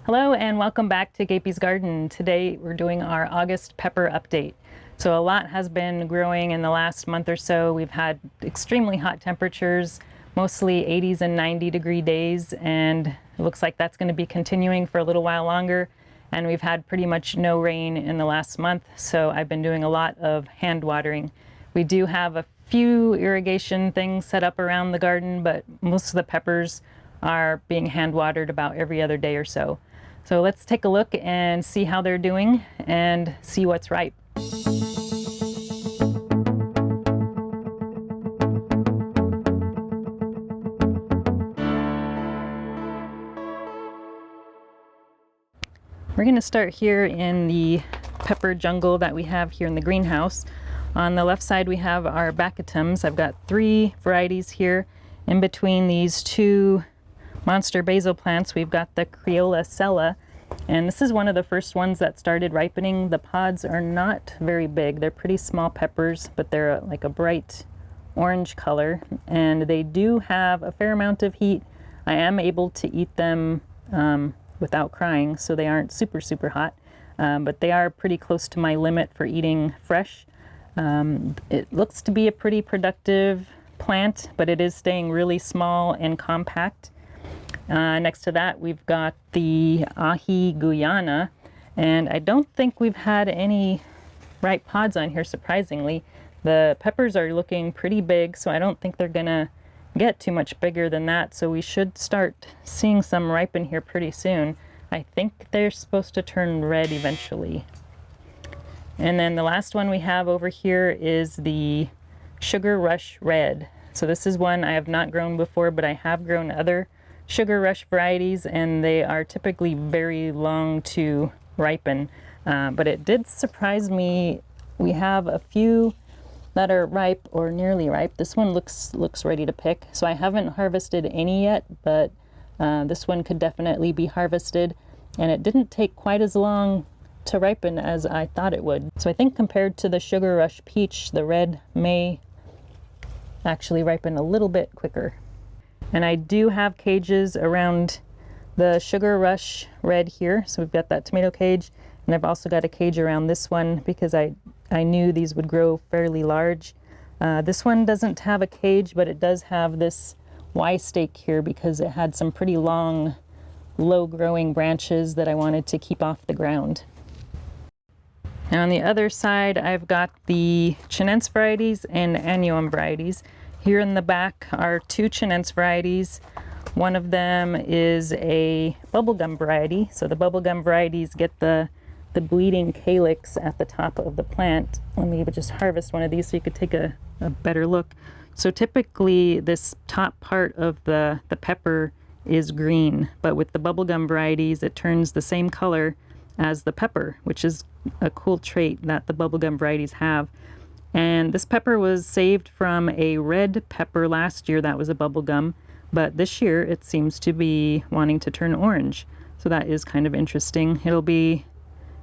Hello and welcome back to Gapeys Garden. Today we're doing our August pepper update. So a lot has been growing in the last month or so. We've had extremely hot temperatures, mostly 80s and 90-degree days, and it looks like that's going to be continuing for a little while longer. And we've had pretty much no rain in the last month, so I've been doing a lot of hand watering. We do have a few irrigation things set up around the garden, but most of the peppers are being hand watered about every other day or so. So let's take a look and see how they're doing and see what's ripe. We're going to start here in the pepper jungle that we have here in the greenhouse. On the left side we have our Baccatums. I've got 3 varieties here. In between these 2 monster basil plants we've got the Criolla Sella, and this is one of the first ones that started ripening. The pods are not very big. They're pretty small peppers, but they're like a bright orange color, and they do have a fair amount of heat. I am able to eat them without crying, so they aren't super hot, but they are pretty close to my limit for eating fresh. It looks to be a pretty productive plant, but it is staying really small and compact. Next to that we've got the Ahi Guyana, and I don't think we've had any ripe pods on here, surprisingly. The peppers are looking pretty big, so I don't think they're gonna get too much bigger than that, so we should start seeing some ripen here pretty soon. I think they're supposed to turn red eventually. And then the last one we have over here is the Sugar Rush Red. So this is one I have not grown before, but I have grown other Sugar Rush varieties, and they are typically very long to ripen. But it did surprise me. We have a few that are ripe or nearly ripe. This one looks ready to pick. So I haven't harvested any yet, but this one could definitely be harvested. And it didn't take quite as long to ripen as I thought it would. So I think compared to the Sugar Rush Peach, the red may actually ripen a little bit quicker. And I do have cages around the Sugar Rush Red here. So we've got that tomato cage, and I've also got a cage around this one because I knew these would grow fairly large. This one doesn't have a cage, but it does have this Y stake here because it had some pretty long, low-growing branches that I wanted to keep off the ground. Now on the other side, I've got the Chinense varieties and Annuum varieties. Here in the back are 2 Chinense varieties. One of them is a bubblegum variety. So the bubblegum varieties get the bleeding calyx at the top of the plant. Let me just harvest one of these so you could take a better look. So typically this top part of the pepper is green, but with the bubblegum varieties it turns the same color as the pepper, which is a cool trait that the bubblegum varieties have. And this pepper was saved from a red pepper last year that was a bubblegum, but this year it seems to be wanting to turn orange. So that is kind of interesting. It'll be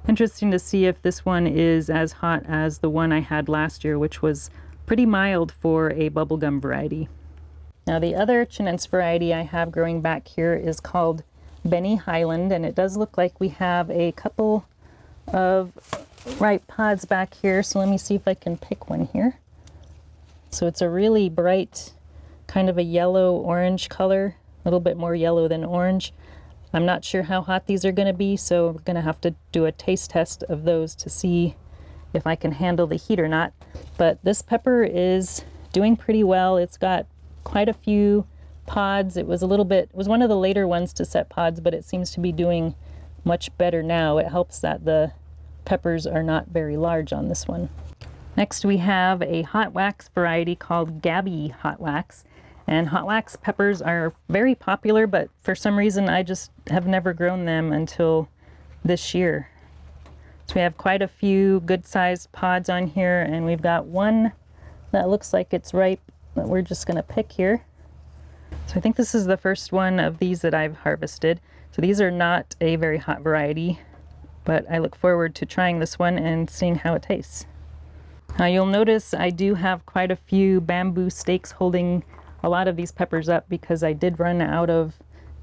interesting to see if this one is as hot as the one I had last year, which was pretty mild for a bubblegum variety. Now the other Chinense variety I have growing back here is called Benny Highland, and it does look like we have a couple of ripe pods back here, so let me see if I can pick one here. So it's a really bright, kind of a yellow-orange color, a little bit more yellow than orange. I'm not sure how hot these are going to be, so we're going to have to do a taste test of those to see if I can handle the heat or not. But this pepper is doing pretty well. It's got quite a few pods. It was one of the later ones to set pods, but it seems to be doing much better now. It helps that the peppers are not very large on this one. Next we have a hot wax variety called Gaby hot wax, and hot wax peppers are very popular, but for some reason I just have never grown them until this year. So we have quite a few good-sized pods on here, and we've got one that looks like it's ripe that we're just going to pick here. So I think this is the first one of these that I've harvested. So these are not a very hot variety, but I look forward to trying this one and seeing how it tastes. Now you'll notice I do have quite a few bamboo stakes holding a lot of these peppers up because I did run out of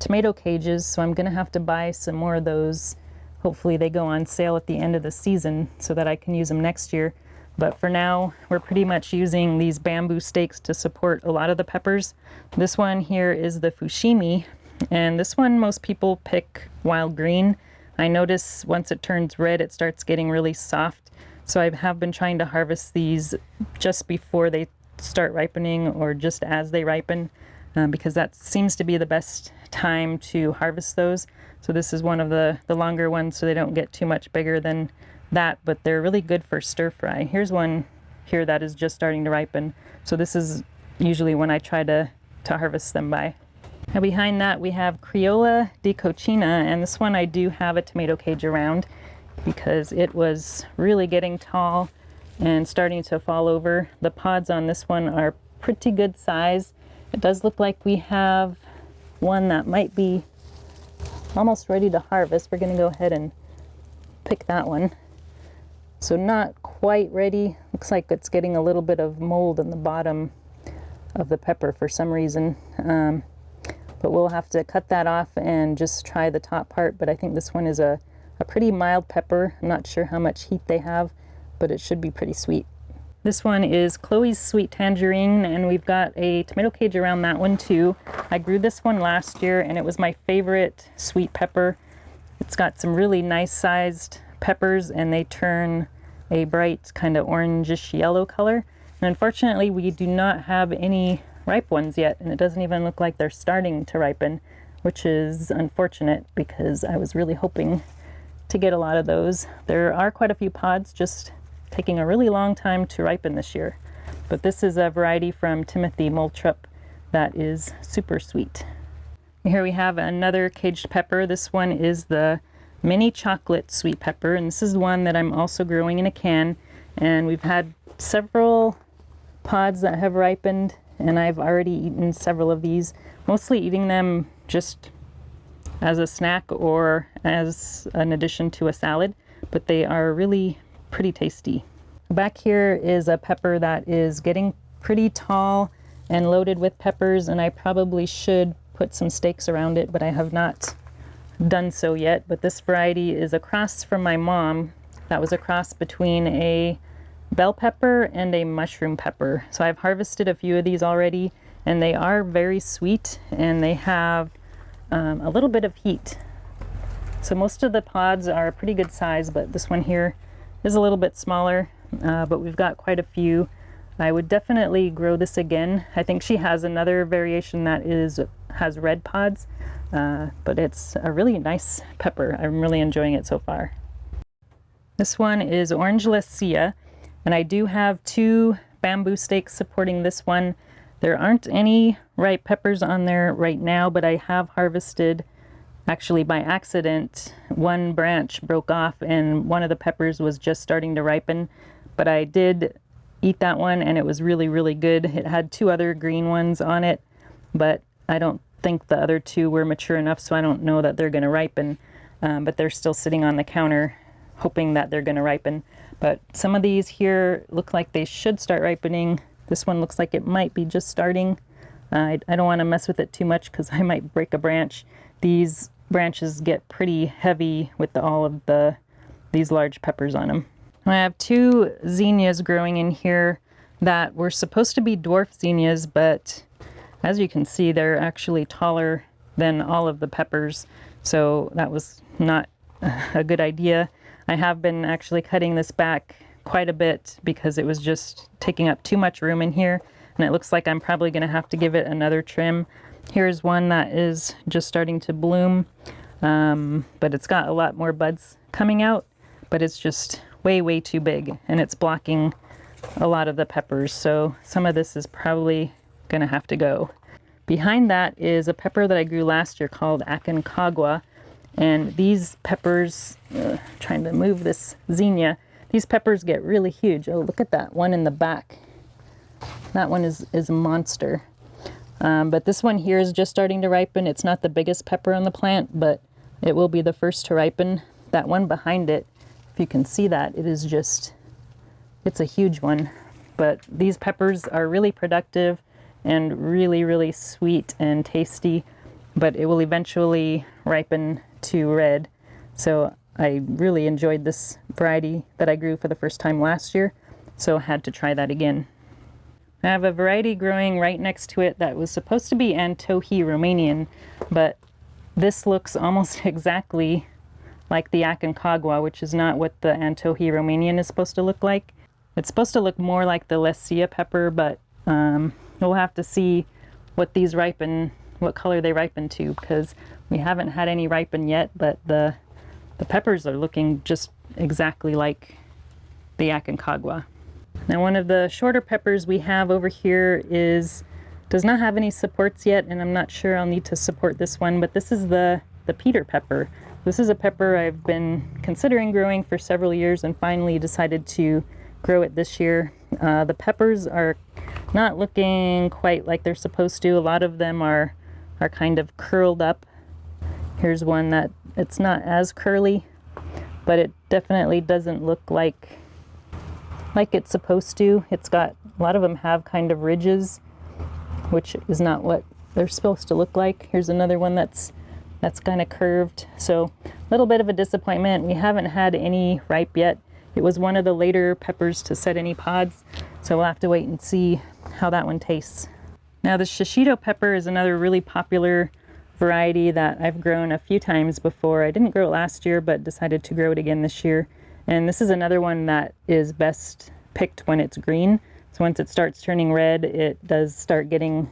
tomato cages, so I'm gonna have to buy some more of those. Hopefully they go on sale at the end of the season so that I can use them next year. But for now, we're pretty much using these bamboo stakes to support a lot of the peppers. This one here is the fushimi, and this one most people pick wild green. I notice once it turns red, it starts getting really soft. So I have been trying to harvest these just before they start ripening or just as they ripen, because that seems to be the best time to harvest those. So this is one of the longer ones, so they don't get too much bigger than that, but they're really good for stir fry. Here's one here that is just starting to ripen. So this is usually when I try to harvest them by. Now behind that we have Criolla di Cochina, and this one I do have a tomato cage around because it was really getting tall and starting to fall over. The pods on this one are pretty good size. It does look like we have one that might be almost ready to harvest. We're gonna go ahead and pick that one. So not quite ready. Looks like it's getting a little bit of mold in the bottom of the pepper for some reason. But we'll have to cut that off and just try the top part. But I think this one is a pretty mild pepper. I'm not sure how much heat they have, but it should be pretty sweet. This one is Chloe's Sweet Tangerine, and we've got a tomato cage around that one too. I grew this one last year and it was my favorite sweet pepper. It's got some really nice sized peppers and they turn a bright kind of orangish yellow color. And unfortunately we do not have any ripe ones yet, and it doesn't even look like they're starting to ripen, which is unfortunate because I was really hoping to get a lot of those. There are quite a few pods just taking a really long time to ripen this year. But this is a variety from Timothy Moultrup that is super sweet. Here we have another caged pepper. This one is the mini chocolate sweet pepper, and this is one that I'm also growing in a can, and we've had several pods that have ripened and I've already eaten several of these, mostly eating them just as a snack or as an addition to a salad, but they are really pretty tasty. Back here is a pepper that is getting pretty tall and loaded with peppers, and I probably should put some stakes around it, but I have not done so yet. But this variety is a cross from my mom. That was a cross between a bell pepper and a mushroom pepper. So I've harvested a few of these already, and they are very sweet and they have a little bit of heat. So most of the pods are a pretty good size, but this one here is a little bit smaller, but we've got quite a few. I would definitely grow this again. I think she has another variation that has red pods, but it's a really nice pepper. I'm really enjoying it so far. This one is Orange Lascia, and I do have 2 bamboo stakes supporting this one. There aren't any ripe peppers on there right now, but I have harvested, actually by accident, one branch broke off and one of the peppers was just starting to ripen, but I did eat that one and it was really, really good. It had 2 other green ones on it, but I don't think the other 2 were mature enough, so I don't know that they're gonna ripen, but they're still sitting on the counter hoping that they're gonna ripen. But some of these here look like they should start ripening. This one looks like it might be just starting. I don't want to mess with it too much because I might break a branch. These branches get pretty heavy with all of these large peppers on them. I have 2 zinnias growing in here that were supposed to be dwarf zinnias, but as you can see, they're actually taller than all of the peppers. So that was not a good idea. I have been actually cutting this back quite a bit because it was just taking up too much room in here, and it looks like I'm probably going to have to give it another trim. Here's one that is just starting to bloom, but it's got a lot more buds coming out, but it's just way too big and it's blocking a lot of the peppers, so some of this is probably going to have to go. Behind that is a pepper that I grew last year called Aconcagua. And these peppers, trying to move this zinnia, these peppers get really huge. Oh, look at that one in the back. That one is a monster. But this one here is just starting to ripen. It's not the biggest pepper on the plant, but it will be the first to ripen. That one behind it, if you can see that, it is just, it's a huge one. But these peppers are really productive and really, really sweet and tasty. but it will eventually ripen to red. So I really enjoyed this variety that I grew for the first time last year, so I had to try that again. I have a variety growing right next to it that was supposed to be Antohi Romanian, but this looks almost exactly like the Aconcagua, which is not what the Antohi Romanian is supposed to look like. It's supposed to look more like the Lecia pepper, but we'll have to see what these ripen, what color they ripen to, because we haven't had any ripen yet, but the peppers are looking just exactly like the Aconcagua. Now, one of the shorter peppers we have over here does not have any supports yet, and I'm not sure I'll need to support this one, but this is the Peter pepper. This is a pepper I've been considering growing for several years and finally decided to grow it this year. The peppers are not looking quite like they're supposed to. A lot of them are kind of curled up. Here's one that it's not as curly, but it definitely doesn't look like it's supposed to. It's got, a lot of them have kind of ridges, which is not what they're supposed to look like. Here's another one that's kind of curved. So a little bit of a disappointment. We haven't had any ripe yet. It was one of the later peppers to set any pods, so we'll have to wait and see how that one tastes. Now, the shishito pepper is another really popular variety that I've grown a few times before. I didn't grow it last year, but decided to grow it again this year. And this is another one that is best picked when it's green. So once it starts turning red, it does start getting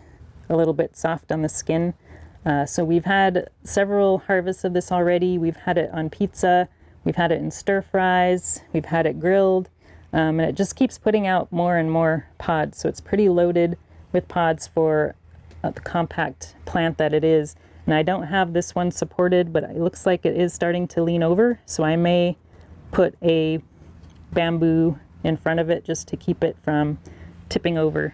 a little bit soft on the skin. So we've had several harvests of this already. We've had it on pizza, we've had it in stir fries, we've had it grilled, and it just keeps putting out more and more pods. So it's pretty loaded with pods for the compact plant that it is. And I don't have this one supported, but it looks like it is starting to lean over. So I may put a bamboo in front of it just to keep it from tipping over.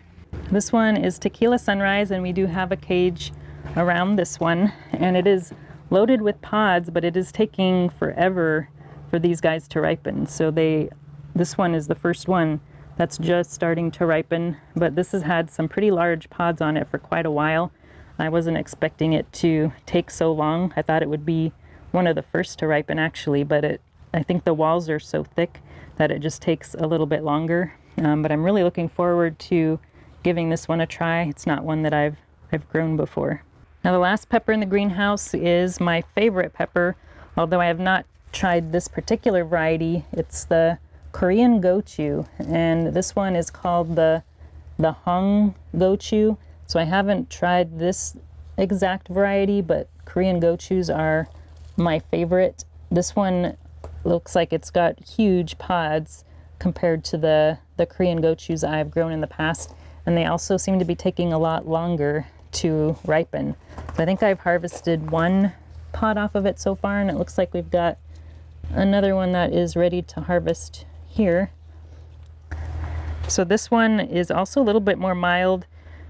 This one is Tequila Sunrise, and we do have a cage around this one, and it is loaded with pods, but it is taking forever for these guys to ripen. So this one is the first one that's just starting to ripen, but this has had some pretty large pods on it for quite a while. I wasn't expecting it to take so long. I thought it would be one of the first to ripen actually, but I think the walls are so thick that it just takes a little bit longer. But I'm really looking forward to giving this one a try. It's not one that I've grown before. Now, the last pepper in the greenhouse is my favorite pepper, although I have not tried this particular variety. It's the Korean gochu, and this one is called the Hong gochu. So I haven't tried this exact variety, but Korean gochus are my favorite. This one looks like it's got huge pods compared to the Korean gochus I've grown in the past, and they also seem to be taking a lot longer to ripen. So I think I've harvested one pod off of it so far, and it looks like we've got another one that is ready to harvest here. So this one is also a little bit more mild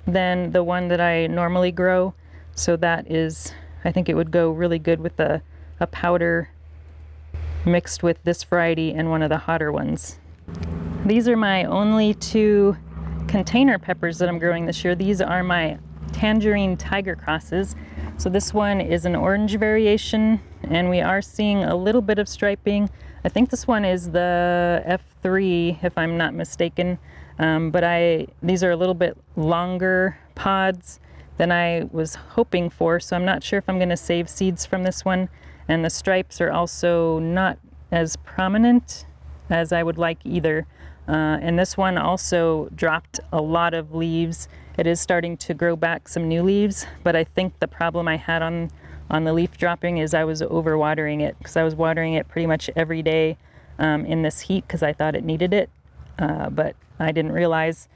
than the one that I normally grow. So that is, I think it would go really good with a powder mixed with this variety and one of the hotter ones. These are my only two container peppers that I'm growing this year. These are my Tangerine Tiger crosses. So this one is an orange variation, and we are seeing a little bit of striping. I think this one is the F3, if I'm not mistaken. But these are a little bit longer pods than I was hoping for, so I'm not sure if I'm going to save seeds from this one. And the stripes are also not as prominent as I would like either. And this one also dropped a lot of leaves. It is starting to grow back some new leaves, but I think the problem I had on the leaf dropping is I was overwatering it, because I was watering it pretty much every day in this heat because I thought it needed it, but I didn't realize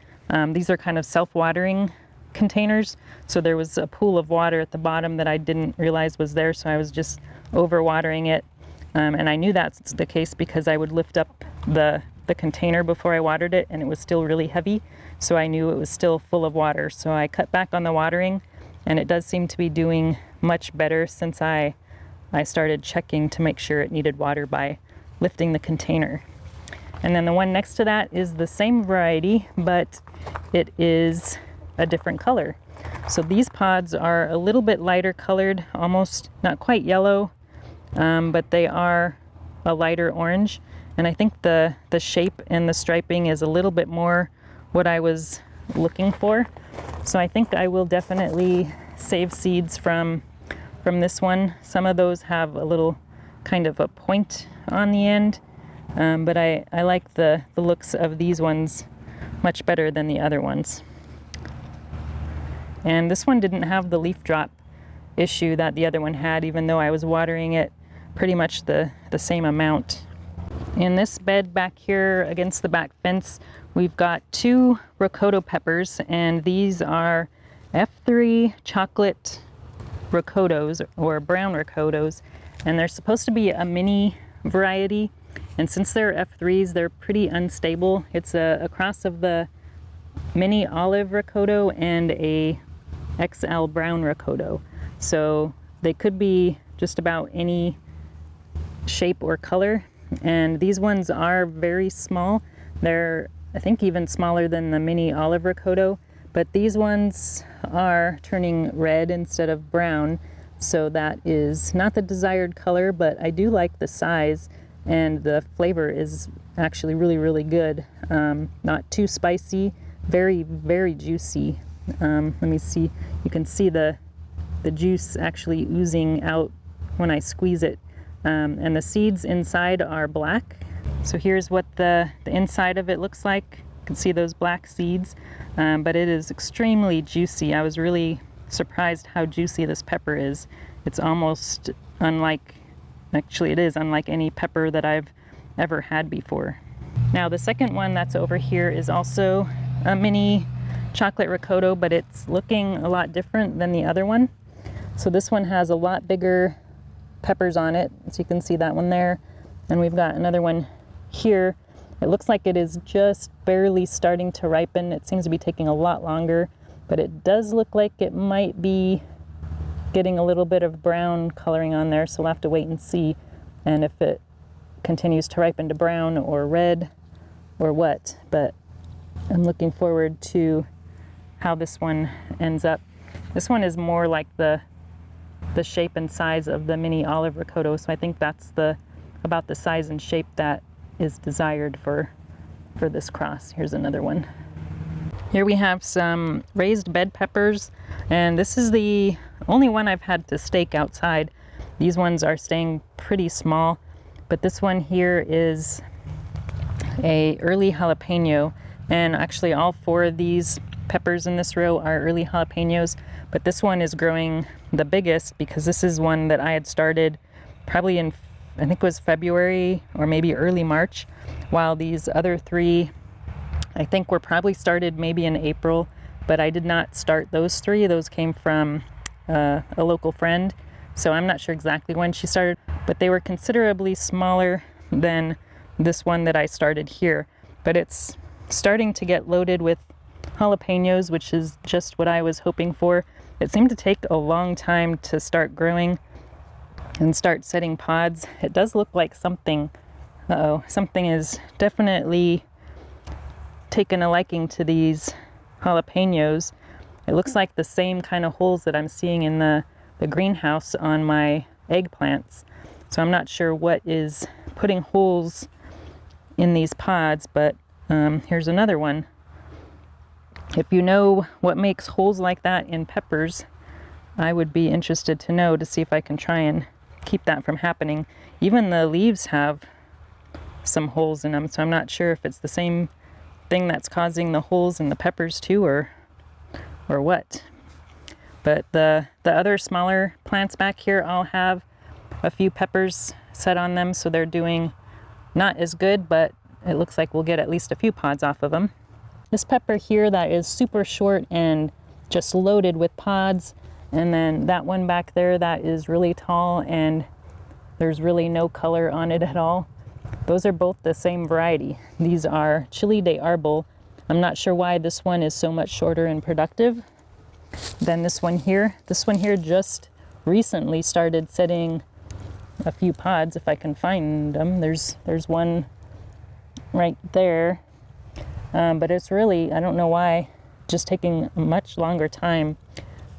these are kind of self-watering containers, so there was a pool of water at the bottom that I didn't realize was there, so I was just overwatering it, and I knew that's the case because I would lift up the container before I watered it, and it was still really heavy, so I knew it was still full of water. So I cut back on the watering, and it does seem to be doing much better since I started checking to make sure it needed water by lifting the container. And then the one next to that is the same variety, but it is a different color. So these pods are a little bit lighter colored, almost not quite yellow, but they are a lighter orange. And I think the shape and the striping is a little bit more what I was looking for. So I think I will definitely save seeds from this one. Some of those have a little kind of a point on the end, but I like the looks of these ones much better than the other ones. And this one didn't have the leaf drop issue that the other one had, even though I was watering it pretty much the same amount. In this bed back here against the back fence, we've got 2 Rocoto peppers, and these are F3 chocolate Rocotos, or brown Rocotos, and they're supposed to be a mini variety, and since they're F3s, they're pretty unstable. It's a cross of the mini olive Rocoto and a XL brown Rocoto, so they could be just about any shape or color. And these ones are very small. They're, I think, even smaller than the mini olive Rocoto, but these ones are turning red instead of brown, so that is not the desired color, but I do like the size, and the flavor is actually really, really good. Not too spicy, very, very juicy. Let me see, you can see the juice actually oozing out when I squeeze it. And the seeds inside are black. So here's what the inside of it looks like. You can see those black seeds, but it is extremely juicy. I was really surprised how juicy this pepper is. It's almost unlike, actually it is unlike any pepper that I've ever had before. Now the second one that's over here is also a mini chocolate Rocoto, but it's looking a lot different than the other one. So this one has a lot bigger peppers on it, so you can see that one there, and we've got another one here. It looks like it is just barely starting to ripen. It seems to be taking a lot longer, but it does look like it might be getting a little bit of brown coloring on there, so we'll have to wait and see, and if it continues to ripen to brown or red or what. But I'm looking forward to how this one ends up. This one is more like the shape and size of the mini olive Rocoto, so I think that's about the size and shape that is desired for this cross. Here's another one. Here we have some raised bed peppers, and this is the only one I've had to stake outside. These ones are staying pretty small, but this one here is a early jalapeno, and actually all 4 of these peppers in this row are early jalapenos, but this one is growing the biggest because this is one that I had started probably in, I think it was February or maybe early March, while these other 3 I think were probably started maybe in April, but I did not start those 3. Those came from a local friend, so I'm not sure exactly when she started, but they were considerably smaller than this one that I started here. But it's starting to get loaded with jalapenos, which is just what I was hoping for. It seemed to take a long time to start growing and start setting pods. It does look like something is definitely taken a liking to these jalapenos. It looks like the same kind of holes that I'm seeing in the greenhouse on my eggplants. So I'm not sure what is putting holes in these pods, but here's another one. If you know what makes holes like that in peppers, I would be interested to know, to see if I can try and keep that from happening. Even the leaves have some holes in them, so I'm not sure if it's the same thing that's causing the holes in the peppers too, or what. But the other smaller plants back here all have a few peppers set on them, so they're doing not as good, but it looks like we'll get at least a few pods off of them. This pepper here that is super short and just loaded with pods, and then that one back there that is really tall and there's really no color on it at all. Those are both the same variety. These are Chile de Arbol. I'm not sure why this one is so much shorter and productive than this one here. This one here just recently started setting a few pods, if I can find them. There's one right there, but it's really, I don't know why, just taking a much longer time.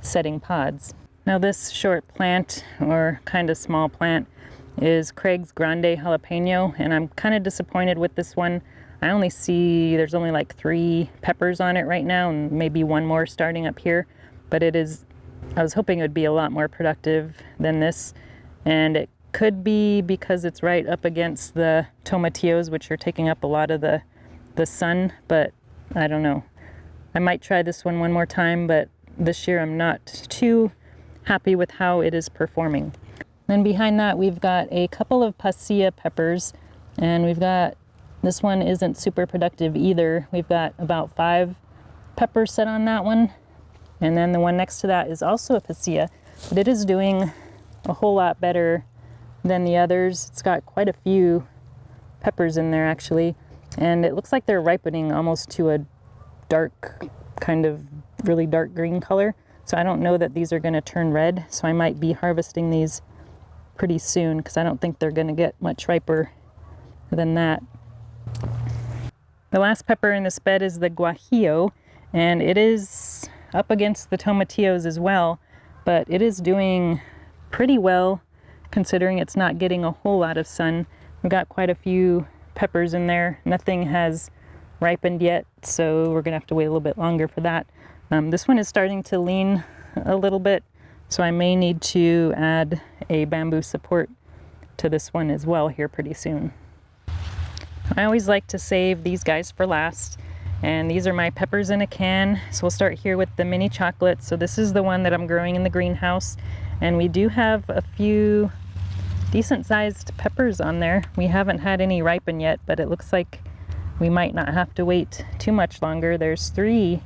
setting pods. Now this short plant, or kind of small plant, is Craig's Grande Jalapeno, and I'm kind of disappointed with this one. I only see there's only like 3 peppers on it right now, and maybe 1 more starting up here, but it is, I was hoping it would be a lot more productive than this, and it could be because it's right up against the tomatillos, which are taking up a lot of the sun, but I don't know. I might try this one more time, but this year I'm not too happy with how it is performing. Then behind that we've got a couple of pasilla peppers, and we've got, this one isn't super productive either. We've got about 5 peppers set on that one, and then the one next to that is also a pasilla, but it is doing a whole lot better than the others. It's got quite a few peppers in there actually, and it looks like they're ripening almost to a dark, kind of really dark green color. So I don't know that these are going to turn red, so I might be harvesting these pretty soon because I don't think they're going to get much riper than that. The last pepper in this bed is the guajillo, and it is up against the tomatillos as well, but it is doing pretty well considering it's not getting a whole lot of sun. We've got quite a few peppers in there. Nothing has ripened yet, so we're gonna have to wait a little bit longer for that. This one is starting to lean a little bit, so I may need to add a bamboo support to this one as well here pretty soon. I always like to save these guys for last, and these are my peppers in a can. So we'll start here with the mini chocolate. So this is the one that I'm growing in the greenhouse, and we do have a few decent sized peppers on there. We haven't had any ripen yet, but it looks like we might not have to wait too much longer. There's 3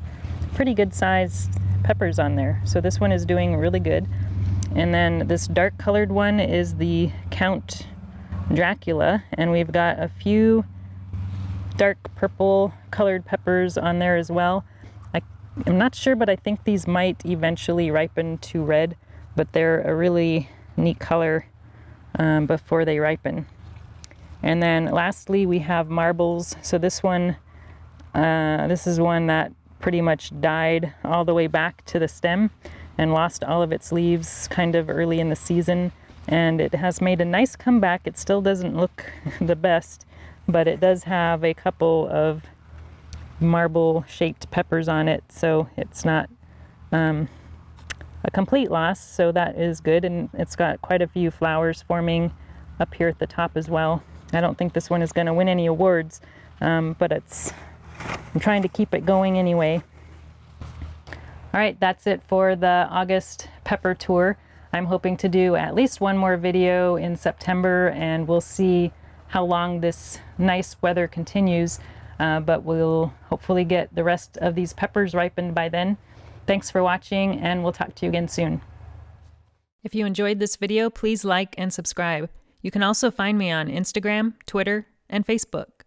pretty good sized peppers on there, so this one is doing really good. And then this dark colored one is the Count Dracula, and we've got a few dark purple colored peppers on there as well. I'm not sure, but I think these might eventually ripen to red, but they're a really neat color before they ripen. And then lastly we have marbles. So this one, this is one that pretty much died all the way back to the stem and lost all of its leaves kind of early in the season, and it has made a nice comeback. It still doesn't look the best, but it does have a couple of marble shaped peppers on it, so it's not a complete loss, so that is good. And it's got quite a few flowers forming up here at the top as well. I don't think this one is going to win any awards, but I'm trying to keep it going anyway. All right, that's it for the August pepper tour. I'm hoping to do at least one more video in September, and we'll see how long this nice weather continues, but we'll hopefully get the rest of these peppers ripened by then. Thanks for watching, and we'll talk to you again soon. If you enjoyed this video, please like and subscribe. You can also find me on Instagram, Twitter, and Facebook.